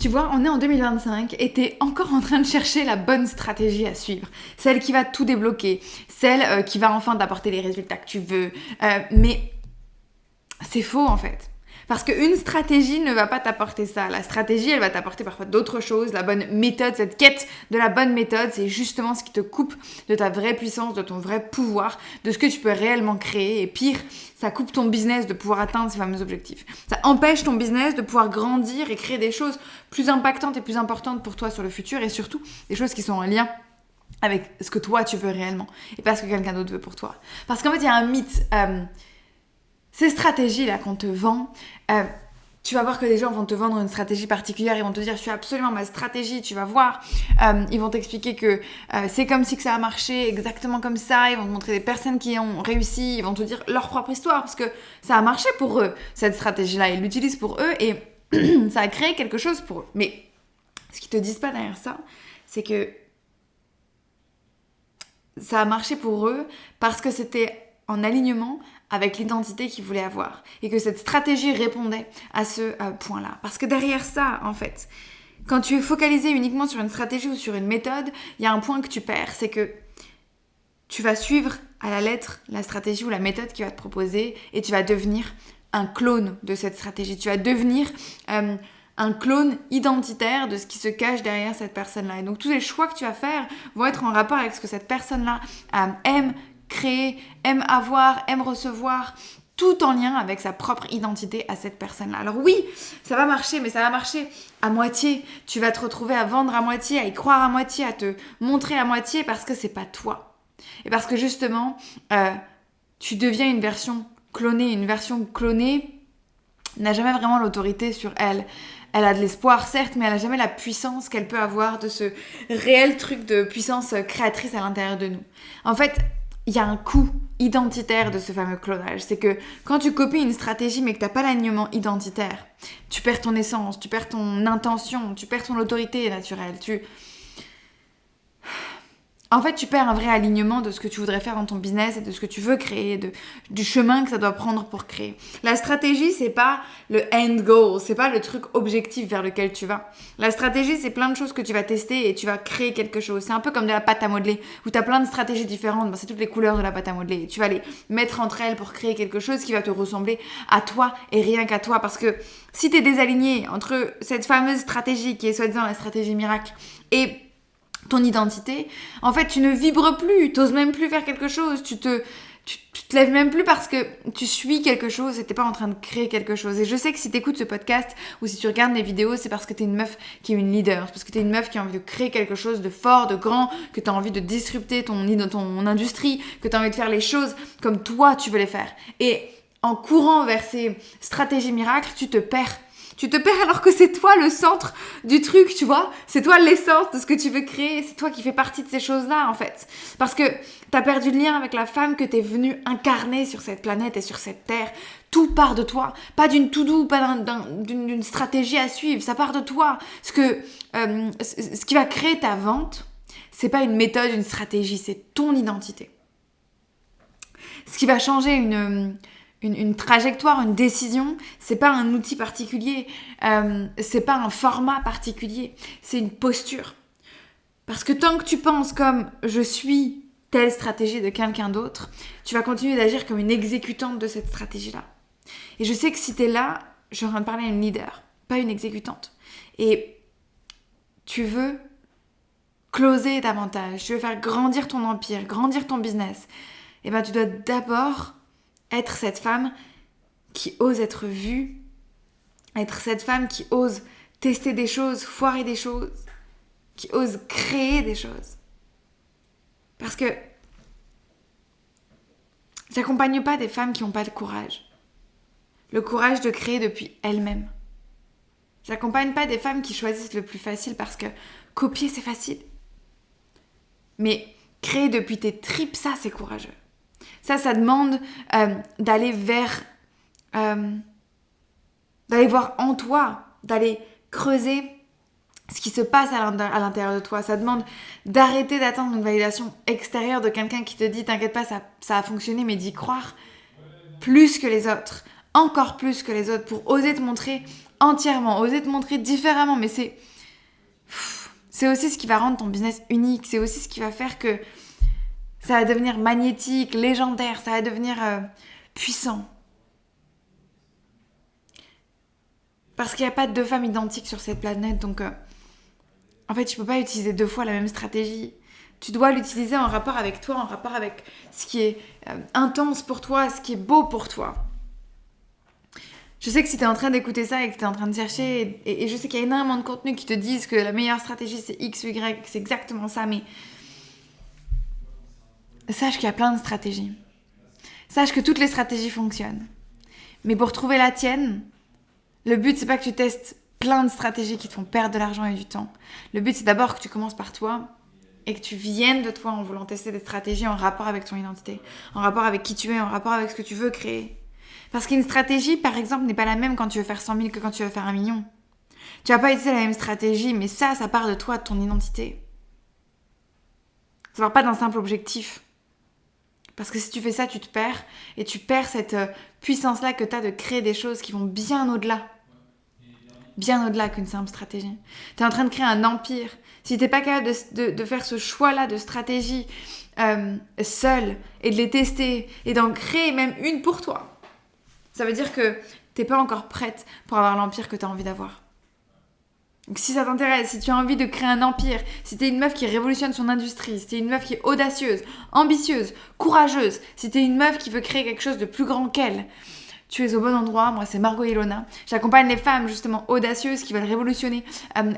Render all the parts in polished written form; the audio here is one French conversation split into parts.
Tu vois, on est en 2025 et t'es encore en train de chercher la bonne stratégie à suivre. Celle qui va tout débloquer, celle qui va enfin t'apporter les résultats que tu veux. Mais c'est faux en fait. Parce qu'une stratégie ne va pas t'apporter ça. La stratégie, elle va t'apporter parfois d'autres choses. La bonne méthode, cette quête de la bonne méthode, c'est justement ce qui te coupe de ta vraie puissance, de ton vrai pouvoir, de ce que tu peux réellement créer. Et pire, ça coupe ton business de pouvoir atteindre ces fameux objectifs. Ça empêche ton business de pouvoir grandir et créer des choses plus impactantes et plus importantes pour toi sur le futur. Et surtout, des choses qui sont en lien avec ce que toi, tu veux réellement. Et pas ce que quelqu'un d'autre veut pour toi. Parce qu'en fait, il y a un mythe... Ces stratégies-là qu'on te vend, tu vas voir que les gens vont te vendre une stratégie particulière, ils vont te dire « je suis absolument ma stratégie », tu vas voir. Ils vont t'expliquer que c'est comme si que ça a marché, exactement comme ça, ils vont te montrer des personnes qui ont réussi, ils vont te dire leur propre histoire parce que ça a marché pour eux, cette stratégie-là, ils l'utilisent pour eux et ça a créé quelque chose pour eux. Mais ce qu'ils te disent pas derrière ça, c'est que ça a marché pour eux parce que c'était en alignement avec l'identité qu'ils voulaient avoir et que cette stratégie répondait à ce point-là. Parce que derrière ça, en fait, quand tu es focalisé uniquement sur une stratégie ou sur une méthode, il y a un point que tu perds, c'est que tu vas suivre à la lettre la stratégie ou la méthode qu'il va te proposer et tu vas devenir un clone de cette stratégie. Tu vas devenir un clone identitaire de ce qui se cache derrière cette personne-là. Et donc tous les choix que tu vas faire vont être en rapport avec ce que cette personne-là aime créer, aime avoir, aime recevoir, tout en lien avec sa propre identité à cette personne-là. Alors oui, ça va marcher, mais ça va marcher à moitié. Tu vas te retrouver à vendre à moitié, à y croire à moitié, à te montrer à moitié parce que c'est pas toi. Et parce que justement, tu deviens une version clonée. Une version clonée n'a jamais vraiment l'autorité sur elle. Elle a de l'espoir, certes, mais elle n'a jamais la puissance qu'elle peut avoir de ce réel truc de puissance créatrice à l'intérieur de nous. En fait, il y a un coût identitaire de ce fameux clonage. C'est que quand tu copies une stratégie mais que tu n'as pas l'alignement identitaire, tu perds ton essence, tu perds ton intention, tu perds ton autorité naturelle. En fait, tu perds un vrai alignement de ce que tu voudrais faire dans ton business et de ce que tu veux créer, du chemin que ça doit prendre pour créer. La stratégie, c'est pas le end goal, c'est pas le truc objectif vers lequel tu vas. La stratégie, c'est plein de choses que tu vas tester et tu vas créer quelque chose. C'est un peu comme de la pâte à modeler, où tu as plein de stratégies différentes, c'est toutes les couleurs de la pâte à modeler. Et tu vas les mettre entre elles pour créer quelque chose qui va te ressembler à toi et rien qu'à toi. Parce que si tu es désaligné entre cette fameuse stratégie qui est soi-disant la stratégie miracle et ton identité, en fait, tu ne vibres plus, tu n'oses même plus faire quelque chose, tu te lèves même plus parce que tu suis quelque chose et t'es pas en train de créer quelque chose. Et je sais que si tu écoutes ce podcast ou si tu regardes mes vidéos, c'est parce que tu es une meuf qui est une leader, c'est parce que tu es une meuf qui a envie de créer quelque chose de fort, de grand, que tu as envie de disrupter ton industrie, que tu as envie de faire les choses comme toi tu veux les faire. Et en courant vers ces stratégies miracles, tu te perds. Tu te perds alors que c'est toi le centre du truc, tu vois. C'est toi l'essence de ce que tu veux créer. C'est toi qui fais partie de ces choses-là, en fait. Parce que t'as perdu le lien avec la femme que t'es venue incarner sur cette planète et sur cette terre. Tout part de toi. Pas d'une to-do, pas d'une stratégie à suivre. Ça part de toi. Ce qui va créer ta vente, c'est pas une méthode, une stratégie. C'est ton identité. Ce qui va changer une trajectoire, une décision, c'est pas un outil particulier, c'est pas un format particulier, c'est une posture. Parce que tant que tu penses comme je suis telle stratégie de quelqu'un d'autre, tu vas continuer d'agir comme une exécutante de cette stratégie-là. Et je sais que si t'es là, je suis en train de parler à une leader, pas une exécutante. Et tu veux closer davantage, tu veux faire grandir ton empire, grandir ton business, et ben tu dois d'abord être cette femme qui ose être vue, être cette femme qui ose tester des choses, foirer des choses, qui ose créer des choses. Parce que j'accompagne pas des femmes qui n'ont pas le courage de créer depuis elles-mêmes. J'accompagne pas des femmes qui choisissent le plus facile parce que copier c'est facile. Mais créer depuis tes tripes, ça c'est courageux. Ça demande d'aller voir en toi, d'aller creuser ce qui se passe à l'intérieur de toi. Ça demande d'arrêter d'attendre une validation extérieure de quelqu'un qui te dit « T'inquiète pas, ça a fonctionné », mais d'y croire plus que les autres, encore plus que les autres, pour oser te montrer entièrement, oser te montrer différemment, mais c'est aussi ce qui va rendre ton business unique, c'est aussi ce qui va faire que ça va devenir magnétique, légendaire, ça va devenir puissant. Parce qu'il n'y a pas deux femmes identiques sur cette planète, donc en fait, tu peux pas utiliser 2 fois la même stratégie. Tu dois l'utiliser en rapport avec toi, en rapport avec ce qui est intense pour toi, ce qui est beau pour toi. Je sais que si tu es en train d'écouter ça et que tu es en train de chercher, et je sais qu'il y a énormément de contenus qui te disent que la meilleure stratégie c'est X ou Y, c'est exactement ça, mais sache qu'il y a plein de stratégies. Sache que toutes les stratégies fonctionnent. Mais pour trouver la tienne, le but c'est pas que tu testes plein de stratégies qui te font perdre de l'argent et du temps. Le but c'est d'abord que tu commences par toi et que tu viennes de toi en voulant tester des stratégies en rapport avec ton identité, en rapport avec qui tu es, en rapport avec ce que tu veux créer. Parce qu'une stratégie, par exemple, n'est pas la même quand tu veux faire 100 000 que quand tu veux faire 1 million. Tu vas pas utiliser la même stratégie, mais ça part de toi, de ton identité. Ça part pas d'un simple objectif. Parce que si tu fais ça, tu te perds, et tu perds cette puissance-là que tu as de créer des choses qui vont bien au-delà. Bien au-delà qu'une simple stratégie. Tu es en train de créer un empire. Si tu n'es pas capable de faire ce choix-là de stratégie seul, et de les tester, et d'en créer même une pour toi, ça veut dire que tu n'es pas encore prête pour avoir l'empire que tu as envie d'avoir. Donc si ça t'intéresse, si tu as envie de créer un empire, si tu es une meuf qui révolutionne son industrie, si tu es une meuf qui est audacieuse, ambitieuse, courageuse, si tu es une meuf qui veut créer quelque chose de plus grand qu'elle, tu es au bon endroit. Moi, c'est Margot Ilona. J'accompagne les femmes justement audacieuses qui veulent révolutionner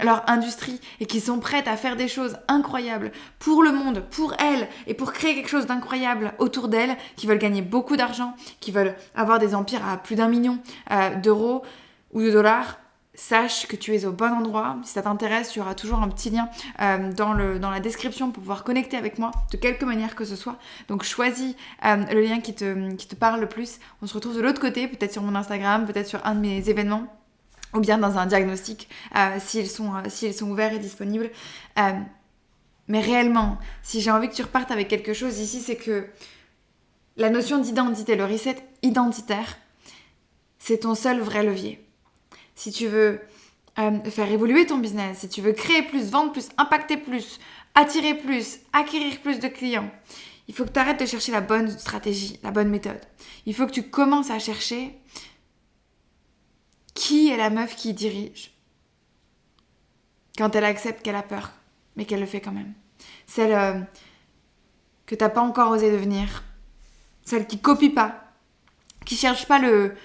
leur industrie et qui sont prêtes à faire des choses incroyables pour le monde, pour elles et pour créer quelque chose d'incroyable autour d'elles, qui veulent gagner beaucoup d'argent, qui veulent avoir des empires à plus d'1 million d'euros ou de dollars. Sache que tu es au bon endroit. Si ça t'intéresse, il y aura toujours un petit lien dans la description pour pouvoir connecter avec moi de quelque manière que ce soit. Donc choisis le lien qui te parle le plus. On se retrouve de l'autre côté, peut-être sur mon Instagram, peut-être sur un de mes événements, ou bien dans un diagnostic s'ils sont ouverts et disponibles. Mais réellement, si j'ai envie que tu repartes avec quelque chose ici, c'est que la notion d'identité, le reset identitaire, c'est ton seul vrai levier. Si tu veux faire évoluer ton business, si tu veux créer plus, vendre plus, impacter plus, attirer plus, acquérir plus de clients, il faut que tu arrêtes de chercher la bonne stratégie, la bonne méthode. Il faut que tu commences à chercher qui est la meuf qui dirige quand elle accepte qu'elle a peur, mais qu'elle le fait quand même. Celle que tu n'as pas encore osé devenir, celle qui copie pas, qui cherche pas le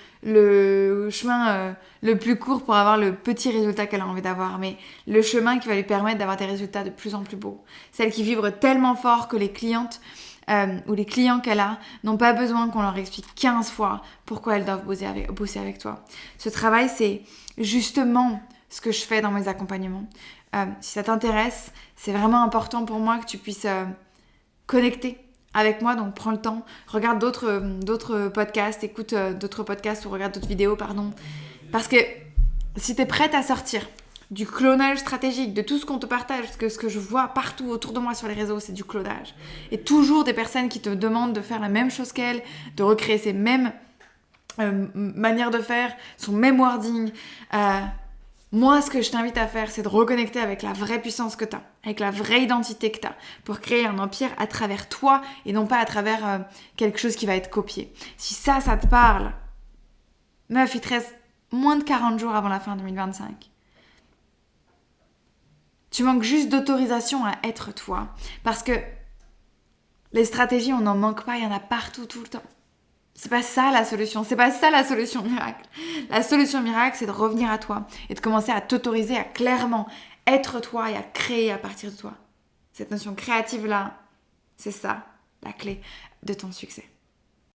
chemin le plus court pour avoir le petit résultat qu'elle a envie d'avoir, mais le chemin qui va lui permettre d'avoir des résultats de plus en plus beaux. Celle qui vibre tellement fort que les clientes ou les clients qu'elle a n'ont pas besoin qu'on leur explique 15 fois pourquoi elles doivent bosser avec toi. Ce travail, c'est justement ce que je fais dans mes accompagnements. Si ça t'intéresse, c'est vraiment important pour moi que tu puisses connecter avec moi, donc prends le temps, regarde d'autres podcasts, écoute d'autres podcasts ou regarde d'autres vidéos, parce que si t'es prête à sortir du clonage stratégique, de tout ce qu'on te partage, parce que ce que je vois partout autour de moi sur les réseaux, c'est du clonage, et toujours des personnes qui te demandent de faire la même chose qu'elles, de recréer ces mêmes manières de faire, son même wording. Moi, ce que je t'invite à faire, c'est de reconnecter avec la vraie puissance que tu as, avec la vraie identité que tu as, pour créer un empire à travers toi et non pas à travers quelque chose qui va être copié. Si ça te parle, meuf, il te reste moins de 40 jours avant la fin 2025. Tu manques juste d'autorisation à être toi. Parce que les stratégies, on n'en manque pas, il y en a partout, tout le temps. C'est pas ça la solution, c'est pas ça la solution miracle. La solution miracle, c'est de revenir à toi et de commencer à t'autoriser à clairement être toi et à créer à partir de toi. Cette notion créative-là, c'est ça, la clé de ton succès.